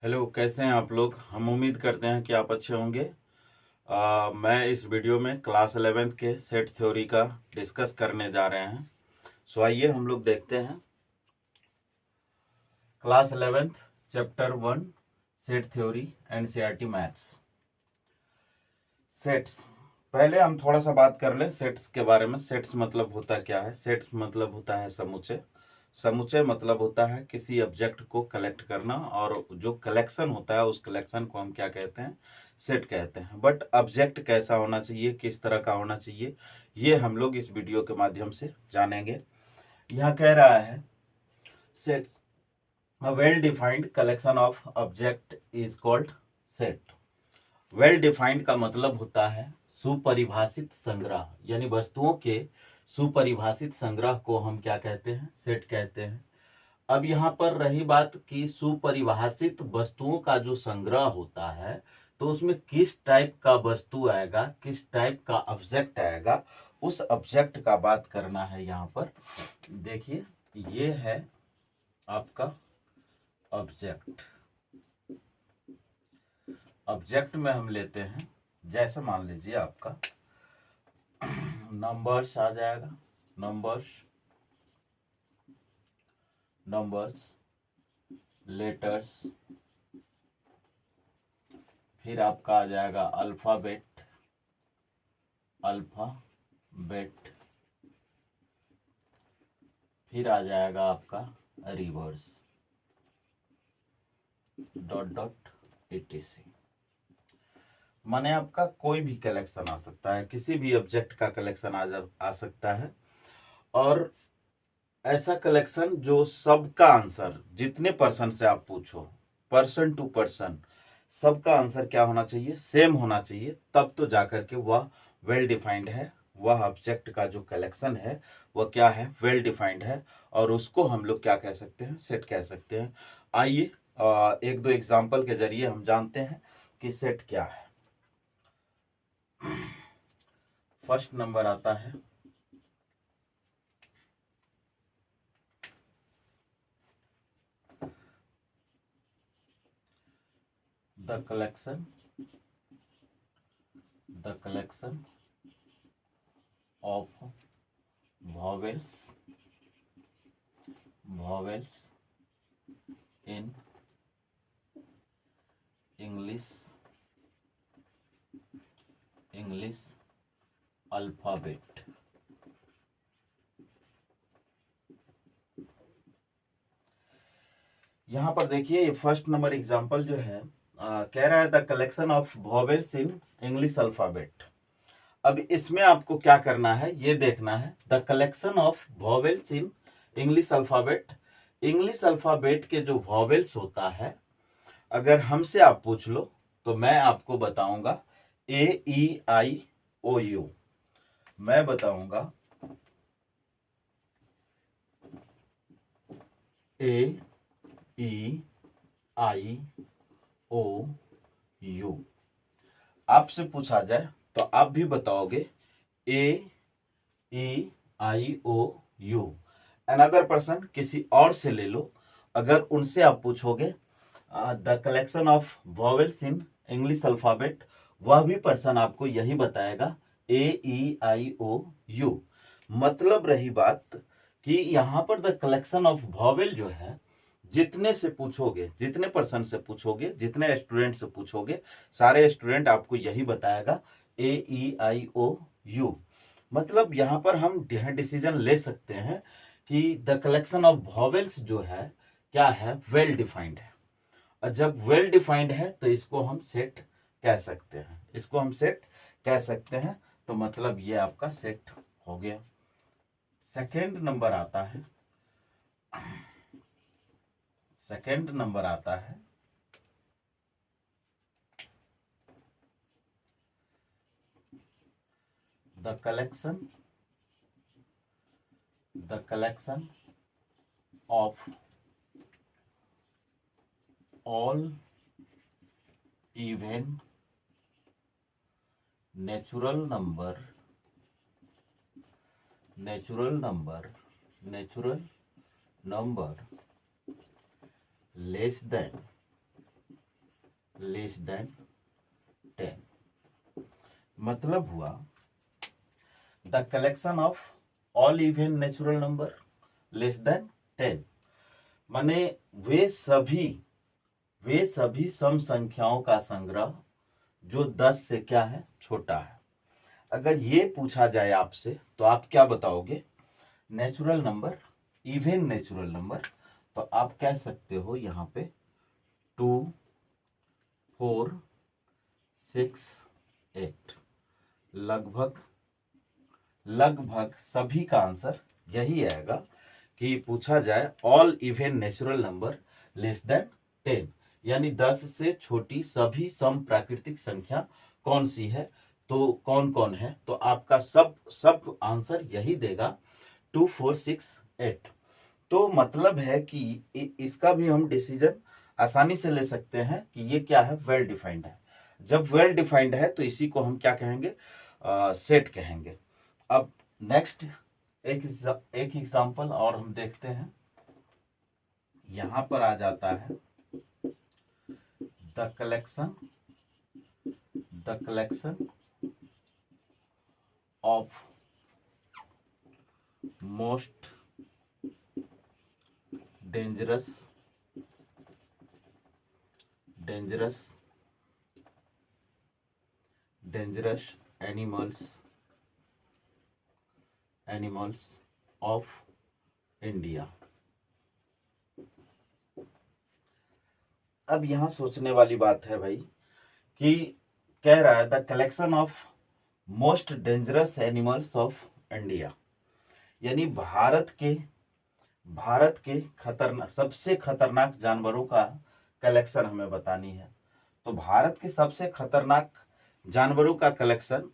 Hello, कैसे हैं आप लोग। हम उम्मीद करते हैं कि आप अच्छे होंगे। मैं इस वीडियो में क्लास 11th के सेट थ्योरी का डिस्कस करने जा रहे हैं। सो आइए हम लोग देखते हैं class 11th chapter 1 set theory NCERT maths. Sets, पहले हम थोड़ा सा बात कर लें सेट्स के बारे में। सेट्स मतलब होता क्या है? सेट्स मतलब होता है समुच्चय। समुच्चय मतलब होता है किसी ऑब्जेक्ट को कलेक्ट करना, और जो कलेक्शन होता है उस कलेक्शन को हम क्या कहते हैं? सेट कहते हैं। बट ऑब्जेक्ट कैसा होना चाहिए, किस तरह का होना चाहिए, ये हम लोग इस वीडियो के माध्यम से जानेंगे। यहाँ कह रहा है sets, a well defined collection of object is called set. Well defined का मतलब होता है सुपरिभाषित संग्रह, यानी वस्तुओं के सुपरिभाषित संग्रह को हम क्या कहते हैं? सेट कहते हैं। अब यहाँ पर रही बात कि सुपरिभाषित वस्तुओं का जो संग्रह होता है, तो उसमें किस टाइप का वस्तु आएगा, किस टाइप का ऑब्जेक्ट आएगा, उस ऑब्जेक्ट का बात करना है। यहाँ पर देखिए, ये है आपका ऑब्जेक्ट। ऑब्जेक्ट में हम लेते हैं, जैसे मान लीजिए आपका नंबर्स आ जाएगा, नंबर्स, लेटर्स, फिर आपका आ जाएगा अल्फाबेट, फिर आ जाएगा आपका रिवर्स, डॉट डॉट etc। माने आपका कोई भी कलेक्शन आ सकता है, किसी भी ऑब्जेक्ट का कलेक्शन आ सकता है। और ऐसा कलेक्शन जो सबका आंसर, जितने पर्सन से आप पूछो, पर्सन टू पर्सन, सबका आंसर क्या होना चाहिए? सेम होना चाहिए। तब तो जाकर के वह वेल डिफाइंड है। वह ऑब्जेक्ट का जो कलेक्शन है वह क्या है? वेल डिफाइंड है। और उसको हम लोग क्या कह सकते हैं? सेट कह सकते हैं। आइए एक दो एग्जाम्पल के जरिए हम जानते हैं कि सेट क्या है। फर्स्ट नंबर आता है the collection of vowels in English alphabet। यहाँ पर देखिए, ये फर्स्ट नंबर एग्जाम्पल जो है कह रहा है the collection of vowels in English alphabet. अब इसमें आपको क्या करना है, ये देखना है the collection of vowels in English alphabet. English alphabet के जो वॉवेल्स होता है, अगर हमसे आप पूछ लो तो मैं आपको बताऊंगा AEIOU। मैं बताऊंगा AEIOU। आपसे पूछा जाए तो आप भी बताओगे AEIOU। अनदर पर्सन, किसी और से ले लो, अगर उनसे आप पूछोगे the collection of vowels in English alphabet, वह भी पर्सन आपको यही बताएगा AEIOU। मतलब रही बात कि यहाँ पर द कलेक्शन ऑफ वॉवेल जो है, जितने से पूछोगे, जितने पर्सन से पूछोगे, जितने स्टूडेंट से पूछोगे, सारे स्टूडेंट आपको यही बताएगा AEIOU। मतलब यहाँ पर हम डिसीजन ले सकते हैं कि द कलेक्शन ऑफ वॉवेल्स जो है क्या है? वेल डिफाइंड है। और जब वेल डिफाइंड है तो इसको हम सेट कह सकते हैं, इसको हम सेट कह सकते हैं। तो मतलब ये आपका सेट हो गया। सेकेंड नंबर आता है, the collection of all even natural number less than less than 10। मतलब हुआ the collection of all even natural number less than 10, माने वे सभी सम संख्याओं का संग्रह जो 10 से क्या है, छोटा है। अगर ये पूछा जाए आपसे तो आप क्या बताओगे? Natural number, even natural number, तो आप कह सकते हो यहाँ पे 2, 4, 6, 8। लगभग सभी का आंसर यही आएगा कि पूछा जाए all even natural number less than 10, यानी 10 से छोटी सभी सम प्राकृतिक संख्या कौन सी है, तो कौन कौन है, तो आपका सब आंसर यही देगा 2, 4, 6, 8। तो मतलब है कि इसका भी हम डिसीजन आसानी से ले सकते हैं कि ये क्या है, वेल डिफाइंड है। जब वेल डिफाइंड है तो इसी को हम क्या कहेंगे, सेट कहेंगे। अब नेक्स्ट एक एग्जांपल और हम देखते हैं। यहां पर आ जाता है the collection of most dangerous animals of India. अब यहां सोचने वाली बात है भाई कि कह रहा है the collection of most dangerous animals of India, यानी भारत के सबसे खतरनाक जानवरों का कलेक्शन हमें बतानी है। तो भारत के सबसे खतरनाक जानवरों का कलेक्शन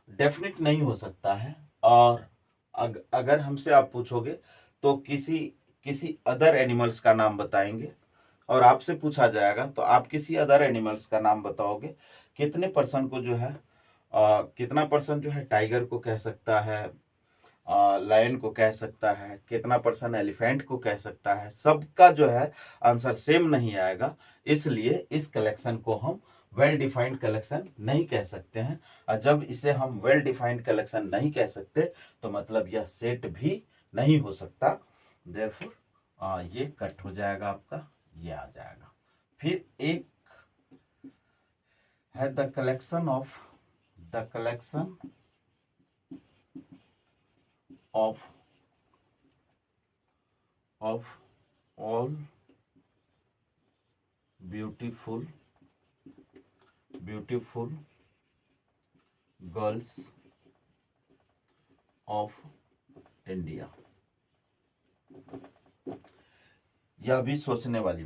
डेफिनेट नहीं हो सकता है, और अगर हमसे आप पूछोगे तो किसी अदर एनिमल्स का नाम बताएंगे, और आपसे पूछा जाएगा तो आप किसी अदर एनिमल्स का नाम बताओगे। कितने परसेंट को जो है कितना परसेंट जो है टाइगर को कह सकता है, लायन को कह सकता है, कितना परसेंट एलिफेंट को कह सकता है, सबका जो है आंसर सेम नहीं आएगा। इसलिए इस कलेक्शन को हम वेल डिफाइंड कलेक्शन नहीं कह सकते हैं, और जब इसे हम वेल डिफाइंड कलेक्शन नहीं कह सकते तो मतलब यह सेट भी नहीं हो सकता। देयरफॉर ये कट हो जाएगा, आपका ये आ जाएगा। फिर एक है the collection of all beautiful girls of India. यह भी सोचने वाली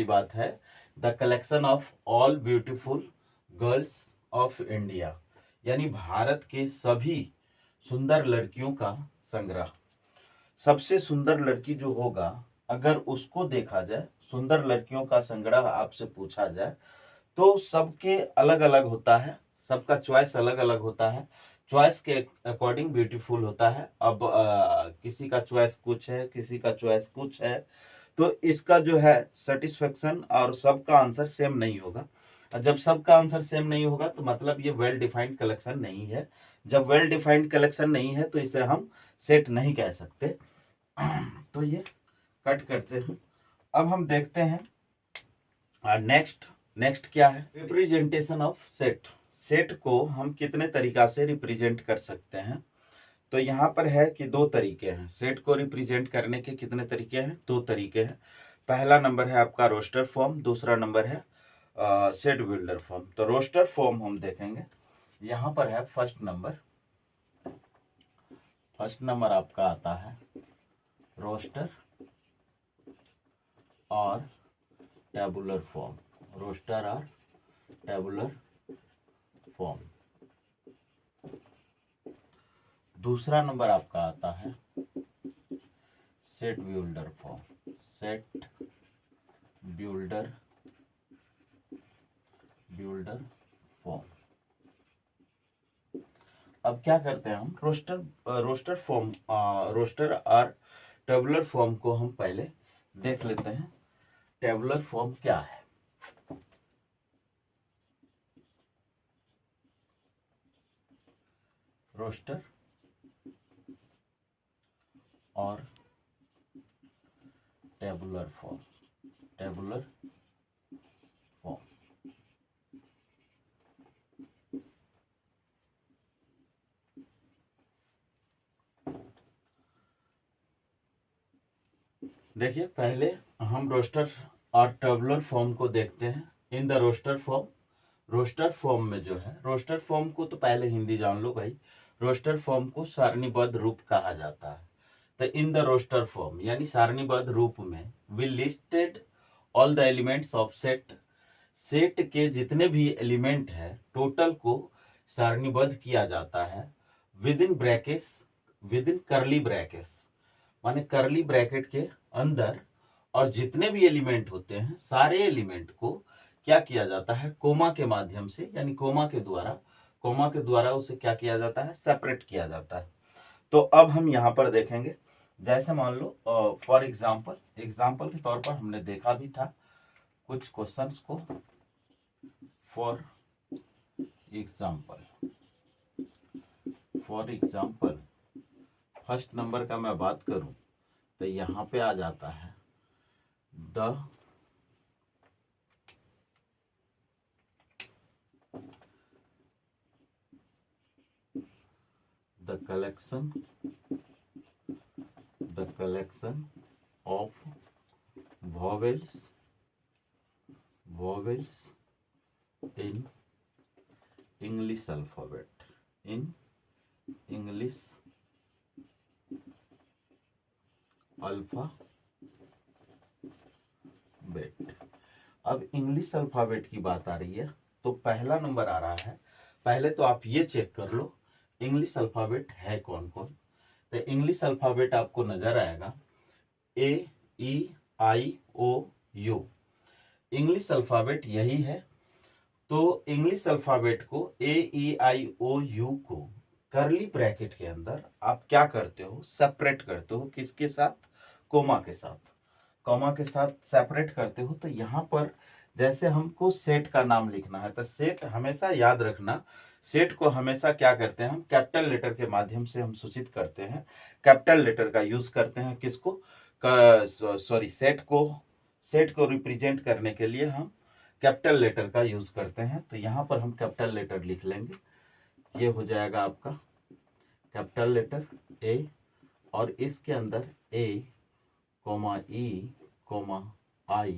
बात है, the collection of all beautiful girls of India, यानी भारत के सभी सुंदर लड़कियों का संग्रह। सबसे सुंदर लड़की जो होगा, अगर उसको देखा जाए, सुंदर लड़कियों का संग्रह आपसे पूछा जाए तो सबके अलग अलग होता है, सबका चॉइस अलग अलग होता है, चॉइस के अकॉर्डिंग ब्यूटीफुल होता है। अब किसी का चॉइस कुछ है, किसी का चॉइस कुछ है, तो इसका जो है सेटिस्फेक्शन और सबका आंसर सेम नहीं होगा। जब सबका आंसर सेम नहीं होगा तो मतलब ये वेल डिफाइंड कलेक्शन नहीं है। जब वेल डिफाइंड कलेक्शन नहीं है तो इसे हम सेट नहीं कह सकते। तो ये कट करते हैं। अब हम देखते हैं नेक्स्ट क्या है, रिप्रेजेंटेशन ऑफ सेट को हम कितने तरीका से रिप्रेजेंट कर सकते हैं। तो यहाँ पर है कि दो तरीके हैं सेट को रिप्रेजेंट करने के। कितने तरीके हैं? दो तरीके हैं। पहला नंबर है आपका रोस्टर फॉर्म, दूसरा नंबर है सेट बिल्डर फॉर्म। तो रोस्टर फॉर्म हम देखेंगे। यहाँ पर है फर्स्ट नंबर आपका आता है रोस्टर और टेबुलर फॉर्म, रोस्टर और टेबुलर फॉर्म। दूसरा नंबर आपका आता है set builder form, set builder form. अब क्या करते हैं हम, रोस्टर और टेबुलर फॉर्म को हम पहले देख लेते हैं। टेबुलर फॉर्म क्या है? रोस्टर और टेबुलर फॉर्म। टेबुलर फॉर्म देखिए, पहले हम रोस्टर और टेबुलर फॉर्म को देखते हैं। In the roster form, roster form में जो है, रोस्टर फॉर्म को तो पहले हिंदी जान लो भाई। रोस्टर फॉर्म को सारणीबद्ध रूप कहा जाता है। तो इन द रोस्टर फॉर्म यानी सारणीबद्ध रूप में we listed all the elements of set. Set के जितने भी एलिमेंट है टोटल को सारणीबद्ध किया जाता है with in brackets, with in करली ब्रैकेट्स, माने करली ब्रैकेट के अंदर। और जितने भी एलिमेंट होते हैं सारे एलिमेंट को क्या किया जाता है, कोमा के माध्यम से, यानी कोमा के द्वारा उसे क्या किया जाता है, सेपरेट किया जाता है। तो अब हम यहाँ पर देखेंगे, जैसे मान लो फॉर एग्जाम्पल, एग्जाम्पल के तौर पर हमने देखा भी था कुछ क्वेश्चंस को। फॉर एग्जाम्पल फर्स्ट नंबर का मैं बात करूं तो यहाँ पे आ जाता है the collection of vowels in English alphabet, in English alphabet. अब इंग्लिश अल्फाबेट की बात आ रही है तो पहला नंबर आ रहा है। पहले तो आप ये चेक कर लो इंग्लिश अल्फाबेट है कौन कौन। तो इंग्लिश अल्फाबेट आपको नजर आएगा AEIOU। इंग्लिश अल्फाबेट यही है। तो इंग्लिश अल्फाबेट को AEIOU को करली ब्रैकेट के अंदर आप क्या करते हो, सेपरेट करते हो। किसके साथ? कोमा के साथ। कोमा के साथ सेपरेट करते हो। तो यहाँ पर जैसे हमको सेट का नाम लिखना है तो सेट हमेशा याद रखना, सेट को हमेशा क्या करते हैं हम, कैपिटल लेटर के माध्यम से हम सूचित करते हैं। कैपिटल लेटर का यूज करते हैं किसको, सॉरी सेट को रिप्रेजेंट करने के लिए हम कैपिटल लेटर का यूज करते हैं। तो यहाँ पर हम कैपिटल लेटर लिख लेंगे। ये हो जाएगा आपका कैपिटल लेटर A और इसके अंदर A, E, I,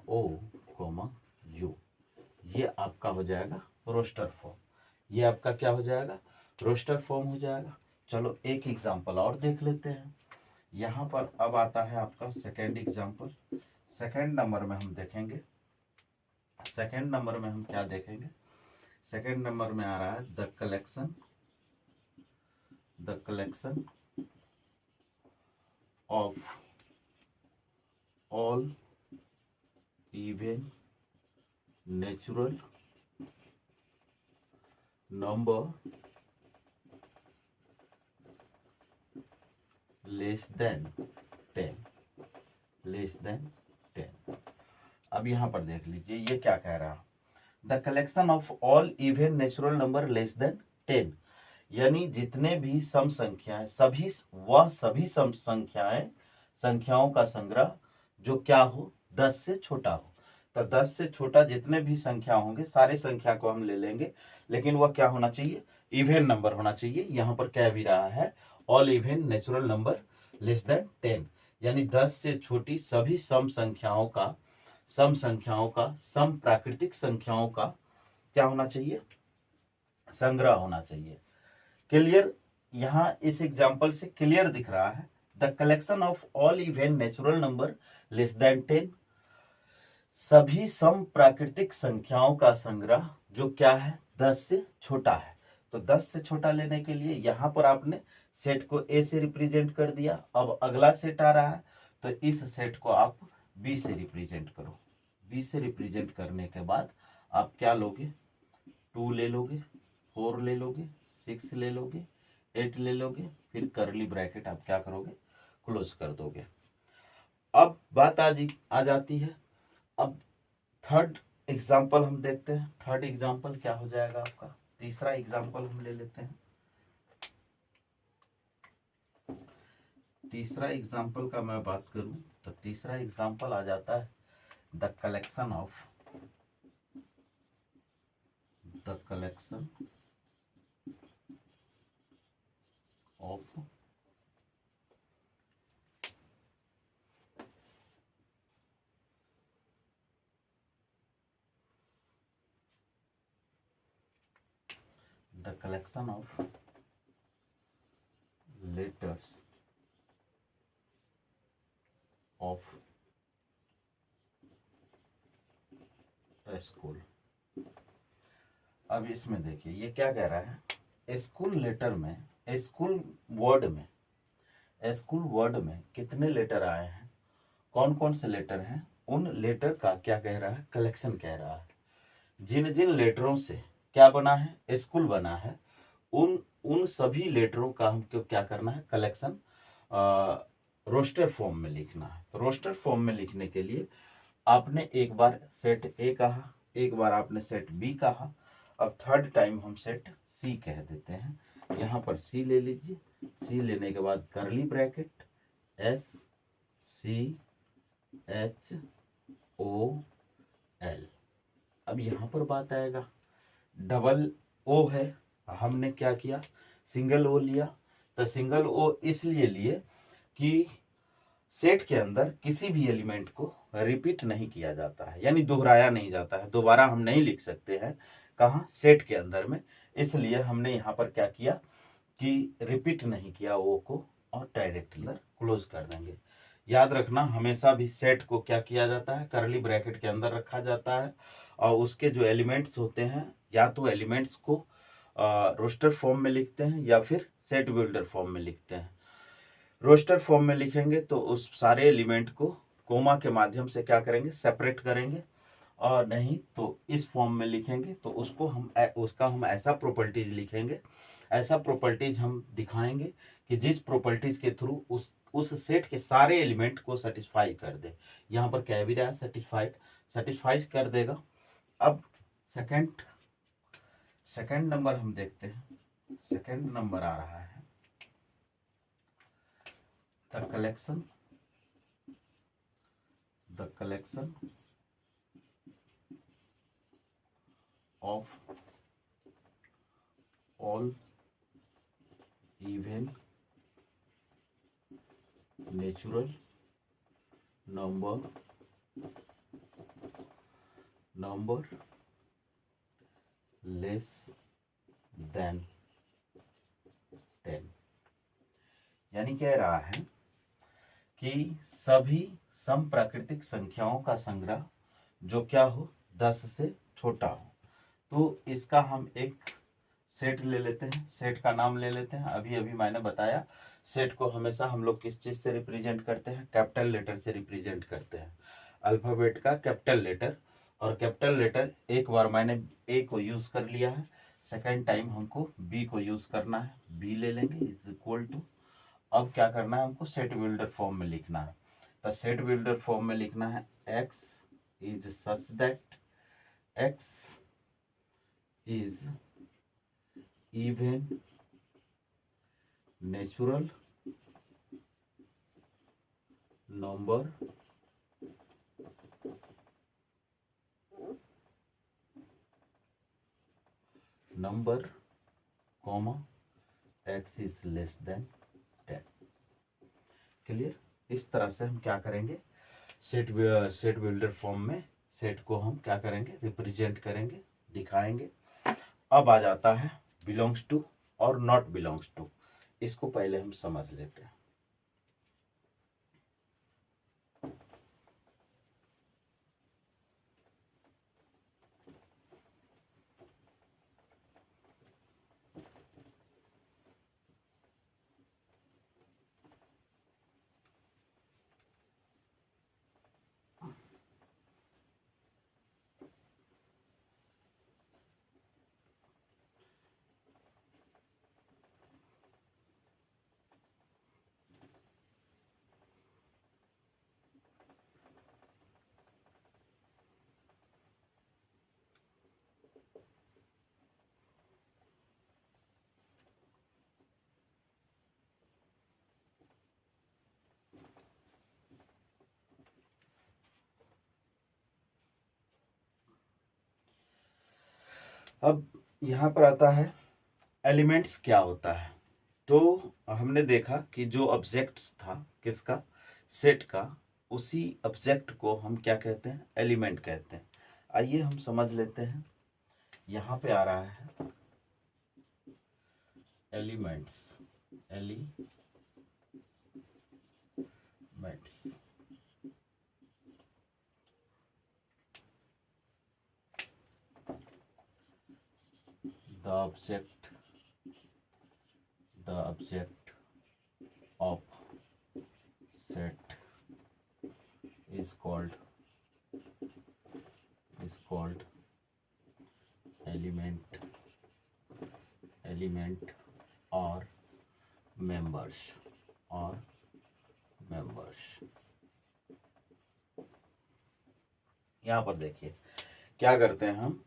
O, U। ये आपका हो जाएगा रोस्टर फॉर्म। ये आपका क्या हो जाएगा, रोस्टर फॉर्म हो जाएगा। चलो एक एग्जांपल और देख लेते हैं। यहाँ पर अब आता है आपका सेकेंड एग्जांपल। सेकेंड नंबर में हम देखेंगे, सेकेंड नंबर में हम क्या देखेंगे, सेकेंड नंबर में आ रहा है the collection of all even natural number less than 10। अब यहां पर देख लीजिए ये क्या कह रहा है, the collection of all even natural number less than 10, यानी जितने भी सम संख्याएं, सभी सम संख्याओं का संग्रह जो क्या हो, 10 से छोटा हो। तो 10 से छोटा जितने भी संख्या होंगे सारे संख्या को हम ले लेंगे, लेकिन वह क्या होना चाहिए, इवन नंबर होना चाहिए। यहाँ पर कह भी रहा है all even natural number less than 10, यानी 10 से छोटी सभी सम प्राकृतिक संख्याओं का क्या होना चाहिए, संग्रह होना चाहिए। क्लियर, यहां इस एग्जांपल से क्लियर दिख रहा है the collection of all even natural number less than 10, सभी सम प्राकृतिक संख्याओं का संग्रह जो क्या है 10 से छोटा है। तो 10 से छोटा लेने के लिए यहां पर आपने सेट को A से रिप्रेजेंट कर दिया। अब अगला सेट आ रहा है तो इस सेट को आप B से रिप्रेजेंट करो। B से रिप्रेजेंट करने के बाद आप क्या लोगे, 2 ले लोगे, 4 ले लोगे, 6 ले लोगे, 8 ले लोगे, फिर करली ब्रैकेट आप क्या करोगे, क्लोज कर दोगे। अब बात आ जाती है। अब थर्ड एग्जाम्पल हम देखते हैं। थर्ड एग्जाम्पल क्या हो जाएगा आपका? तीसरा एग्जाम्पल हम ले लेते हैं। तीसरा एग्जाम्पल का मैं बात करूं तो तीसरा एग्जाम्पल आ जाता है the collection of the collection of letters of a school। अब इसमें देखिए ये क्या कह रहा है, स्कूल लेटर में, स्कूल वर्ड में, स्कूल वर्ड में कितने लेटर आए हैं, कौन कौन से लेटर हैं, उन लेटर का क्या कह रहा है, कलेक्शन कह रहा है। जिन जिन लेटरों से क्या बना है, स्कूल बना है, उन उन सभी लेटरों का हमको क्या करना है, कलेक्शन रोस्टर फॉर्म में लिखना है। तो रोस्टर फॉर्म में लिखने के लिए आपने एक बार सेट ए कहा, एक बार आपने सेट बी कहा, अब थर्ड टाइम हम सेट सी कह देते हैं। यहाँ पर सी ले लीजिए। सी लेने के बाद curly bracket S C H O L. अब यहाँ पर बात आएगा, डबल ओ है, हमने क्या किया, सिंगल ओ लिया। तो सिंगल ओ इसलिए लिए कि सेट के अंदर किसी भी एलिमेंट को रिपीट नहीं किया जाता है, यानी दोहराया नहीं जाता है, दोबारा हम नहीं लिख सकते हैं कहाँ, सेट के अंदर में। इसलिए हमने यहाँ पर क्या किया कि रिपीट नहीं किया ओ को, और डायरेक्ट क्लोज कर देंगे। याद रखना, हमेशा भी सेट को क्या किया जाता है, करली ब्रैकेट के अंदर रखा जाता है, और उसके जो एलिमेंट्स होते हैं, या तो एलिमेंट्स को रोस्टर फॉर्म में लिखते हैं या फिर सेट बिल्डर फॉर्म में लिखते हैं। रोस्टर फॉर्म में लिखेंगे तो उस सारे एलिमेंट को कोमा के माध्यम से क्या करेंगे, सेपरेट करेंगे, और नहीं तो इस फॉर्म में लिखेंगे तो उसका हम ऐसा प्रॉपर्टीज लिखेंगे, ऐसा प्रॉपर्टीज हम दिखाएंगे कि जिस प्रॉपर्टीज के थ्रू उस सेट के सारे एलिमेंट को सेटिस्फाई कर दे। यहाँ पर क्या भी रहा है, सेटिस्फाई कर देगा। अब सेकंड नंबर हम देखते हैं। सेकंड नंबर आ रहा है the collection of all even natural number less than 10। यानी कह रहा है कि सभी सम प्राकृतिक संख्याओं का संग्रह जो क्या हो, 10 से छोटा हो। तो इसका हम एक सेट ले लेते हैं, सेट का नाम ले लेते हैं। अभी अभी मैंने बताया सेट को हमेशा हम लोग किस चीज से रिप्रेजेंट करते हैं, कैपिटल लेटर से रिप्रेजेंट करते हैं, अल्फाबेट का कैपिटल लेटर। और कैपिटल लेटर एक बार मैंने ए को यूज कर लिया है, सेकेंड टाइम हमको बी को यूज करना है, बी ले लेंगे इज इक्वल टू। अब क्या करना है, हमको सेट बिल्डर फॉर्म में लिखना है। तो सेट बिल्डर फॉर्म में लिखना है x is such that x is even natural number comma x is less than 10। Clear? इस तरह से हम क्या करेंगे, सेट बिल्डर फॉर्म में सेट को हम क्या करेंगे, रिप्रेजेंट करेंगे, दिखाएंगे। अब आ जाता है बिलोंग्स टू और नॉट बिलोंग्स टू। इसको पहले हम समझ लेते हैं। अब यहाँ पर आता है एलिमेंट्स क्या होता है। तो हमने देखा कि जो ऑब्जेक्ट था किसका, सेट का, उसी ऑब्जेक्ट को हम क्या कहते हैं, एलिमेंट कहते हैं। आइए हम समझ लेते हैं। यहाँ पे आ रहा है elements, the object of set is called element or members यहाँ पर देखिए क्या करते हैं हम,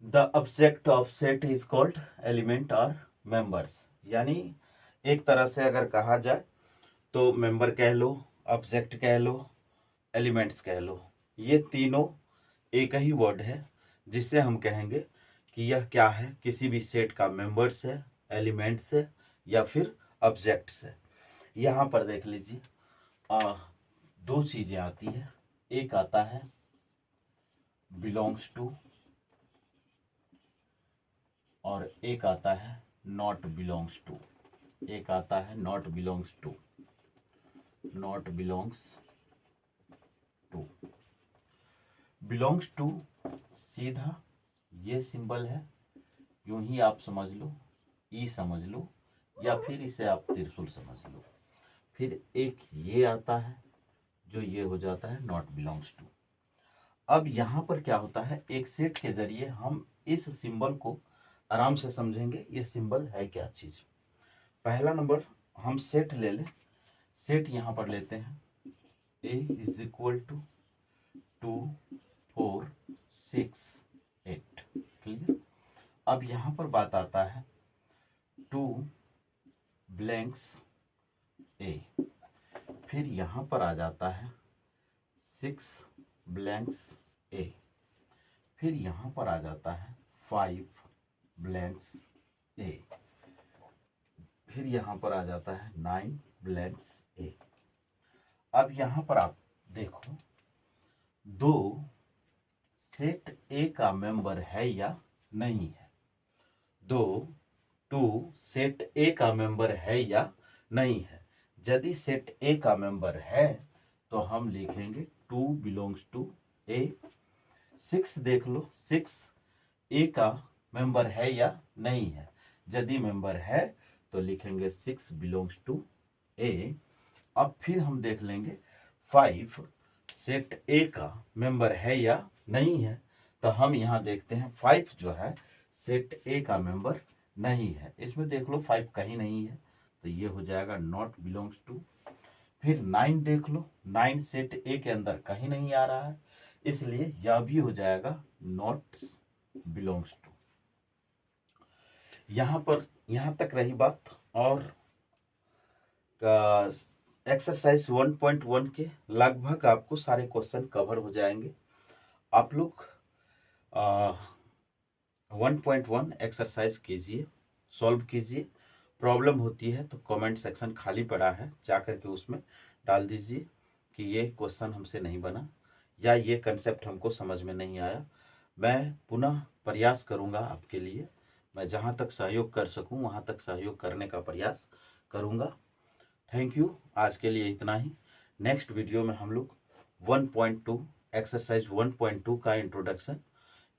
the object of set is called element और मेंबर्स। यानी एक तरह से अगर कहा जाए तो मेंबर कह लो, ऑब्जेक्ट कह लो, एलिमेंट्स कह लो, ये तीनों एक ही वर्ड है जिससे हम कहेंगे कि यह क्या है, किसी भी सेट का मेंबर्स है, एलिमेंट्स है या फिर ऑब्जेक्ट्स है। यहाँ पर देख लीजिए दो चीजें आती है, एक आता है बिलोंग्स टू और एक आता है नॉट बिलोंग्स टू। एक आता है not belongs to. Belongs to सीधा ये सिंबल है, यूं ही आप समझ लो, ई समझ लो या फिर इसे आप त्रिशूल समझ लो। फिर एक ये आता है जो ये हो जाता है नॉट बिलोंग्स टू। अब यहाँ पर क्या होता है, एक सेट के जरिए हम इस सिंबल को आराम से समझेंगे ये सिंबल है क्या चीज। पहला नंबर हम सेट ले लें। सेट यहाँ पर लेते हैं A is equal to 2 4 6 8। Clear. अब यहाँ पर बात आता है 2 ब्लैंक्स A, फिर यहाँ पर आ जाता है 6 ब्लैंक्स A, फिर यहाँ पर आ जाता है 5 ब्लैंक्स A, फिर यहाँ पर आ जाता है 9 ब्लैंक्स A। अब यहाँ पर आप देखो दो सेट A का मेंबर है या नहीं है, टू सेट A का मेंबर है या नहीं है। यदि सेट A का मेंबर है तो हम लिखेंगे 2 बिलोंग्स टू A। 6 देख लो, 6 A का मेंबर है या नहीं है। यदि मेंबर है तो लिखेंगे 6 बिलोंग्स टू A। अब फिर हम देख लेंगे 5 सेट A का मेंबर है या नहीं है, तो हम यहाँ देखते हैं 5 जो है सेट A का मेंबर नहीं है। इसमें देख लो 5 कहीं नहीं है तो ये हो जाएगा नॉट बिलोंग्स टू। फिर 9 देख लो, 9 सेट A के अंदर कहीं नहीं आ रहा है, इसलिए यह भी हो जाएगा नॉट बिलोंग्स टू। यहाँ तक रही बात। और एक्सरसाइज 1.1 के लगभग आपको सारे क्वेश्चन कवर हो जाएंगे। आप लोग 1.1 एक्सरसाइज कीजिए, सॉल्व कीजिए। प्रॉब्लम होती है तो कमेंट सेक्शन खाली पड़ा है, जाकर के उसमें डाल दीजिए कि ये क्वेश्चन हमसे नहीं बना या ये कंसेप्ट हमको समझ में नहीं आया। मैं पुनः प्रयास करूँगा आपके लिए, मैं जहाँ तक सहयोग कर सकूँ वहाँ तक सहयोग करने का प्रयास करूँगा। Thank you. आज के लिए इतना ही। नेक्स्ट वीडियो में हम लोग 1.2 एक्सरसाइज 1.2 का इंट्रोडक्शन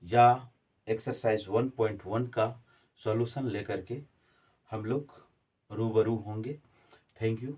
या एक्सरसाइज 1.1 का सॉल्यूशन लेकर के हम लोग रूबरू होंगे। Thank you.